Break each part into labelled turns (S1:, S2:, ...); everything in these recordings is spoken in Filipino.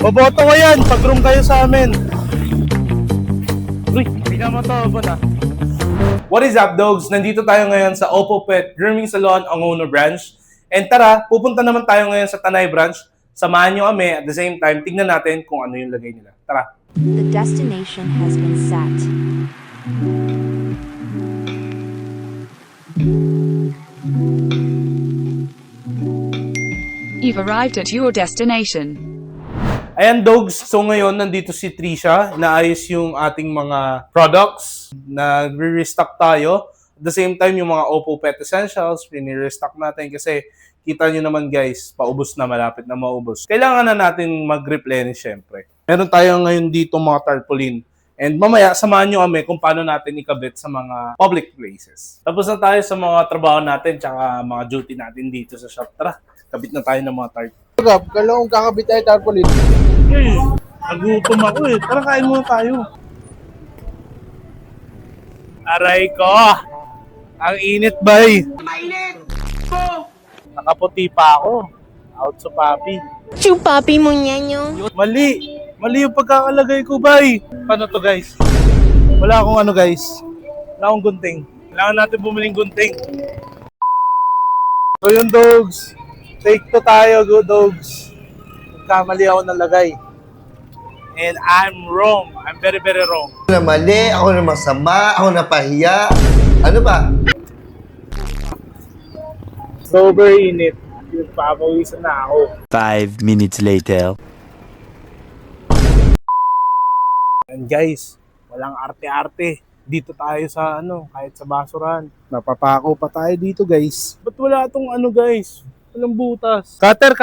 S1: Boboto ko yan pag room kayo sa amin. Uy, tingnan mo to, Bon. What is up, dogs? Nandito tayo ngayon sa Oppo Pet Grooming Salon, Angono Branch. And tara, pupunta naman tayo ngayon sa Tanay Branch. Samahan nyo kami at the same time, tignan natin kung ano yung lagay nila. Tara!
S2: The destination has been set.
S3: You've arrived at your destination.
S1: Ayan, dogs. So ngayon, nandito si Trisha. Inaayos yung ating mga products. Nag-restock tayo. At the same time, yung mga Oppo Pet Essentials, pini-restock natin kasi kita nyo naman guys, paubos na, malapit na maubos. Kailangan na natin mag-replenish syempre. Meron tayo ngayon dito mga tarpaulin. And mamaya, samahan nyo kami kung paano natin ikabit sa mga public places. Tapos na tayo sa mga trabaho natin tsaka mga duty natin dito sa shop. Tara, kabit na tayo ng mga tarpaulin.
S4: Kala kong kakabit tayo tarpaulin.
S1: Hey, nagutom ako eh. Tara, kain muna tayo. Aray ko! Ang init, bay! Mainit! Nakaputi pa ako. Out sa papi.
S5: Chupapi mo niya nyo.
S1: Mali! Mali yung pagkakalagay ko, bay! Paano to, guys? Wala akong ano, guys. Wala akong gunting. Kailangan natin bumiling gunting. So yun, dogs. Take to tayo, good dogs. Kamali ako nalagay. And I'm wrong. I'm very, very wrong.
S4: Ako na mali, ako na masama, ako na pahiya. Ano ba?
S1: Sober init. Papawisan na ako.
S6: 5 minutes later.
S1: And guys, walang arte-arte. Dito tayo sa kahit sa basuran. Napapako pa tayo dito, guys. Ba't wala tong guys? Walang butas. Cutter!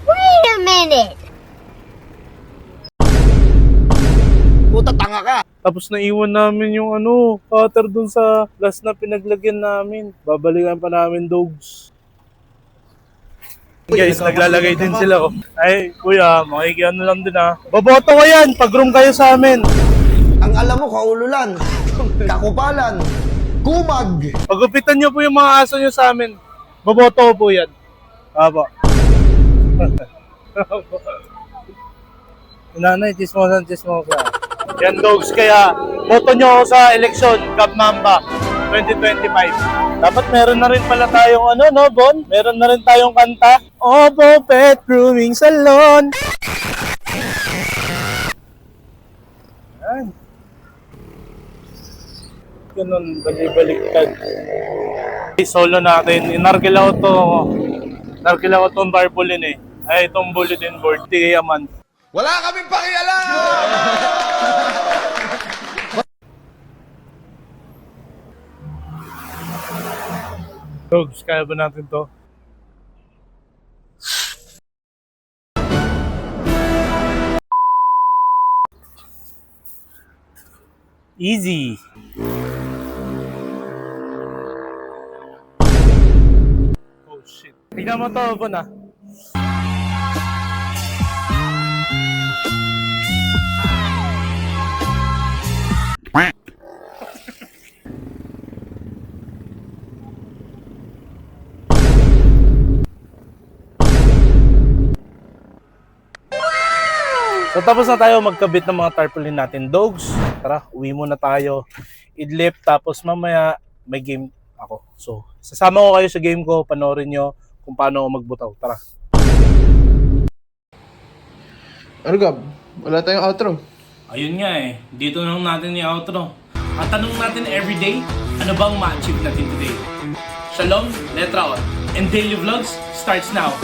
S5: Wait a minute.
S4: Puta, tanga ka!
S1: Tapos naiwan namin yung cutter dun sa last na pinaglagyan namin. Babalikan pa namin, dogs. Guys, naglalagay din sila. Ay, kuya, makikiano lang din Boboto ko yan pag room kayo sa amin.
S4: Ang alam mo, kaululan, kakupalan, kumag.
S1: Pagupitan nyo po yung mga aso nyo sa amin. Boboto ko po yan. Apo. Nanay, chismosan. Yan, dogs, kaya boto nyo ako sa eleksyon, Gab Mamba 2025. Dapat meron na rin pala tayong Bon? Meron na rin tayong kanta. Oppo Pet Grooming Salon. Yan. Ganun, balik-baliktad. Solo natin. Inarkilaw tong tarpaulin eh. Ay, itong bulletin board. Tigay a month.
S4: Wala kaming pakialam!
S1: Dogs, kaya ba natin to? Easy. Oh shit. Tingnan mo to, Bon So tapos na tayo magkabit ng mga tarpaulin natin, dogs. Tara, uwi muna tayo. Idlip, tapos mamaya may game ako. So, sasama ko kayo sa game ko, panoorin nyo kung paano ako magbutaw. Tara.
S4: Ano, Gab? Wala tayong outro.
S7: Ayun nga eh, dito na lang natin yung outro. Ang tanong natin everyday, ano bang ma-achieve natin today? Shalom, letra on. And daily vlogs starts now.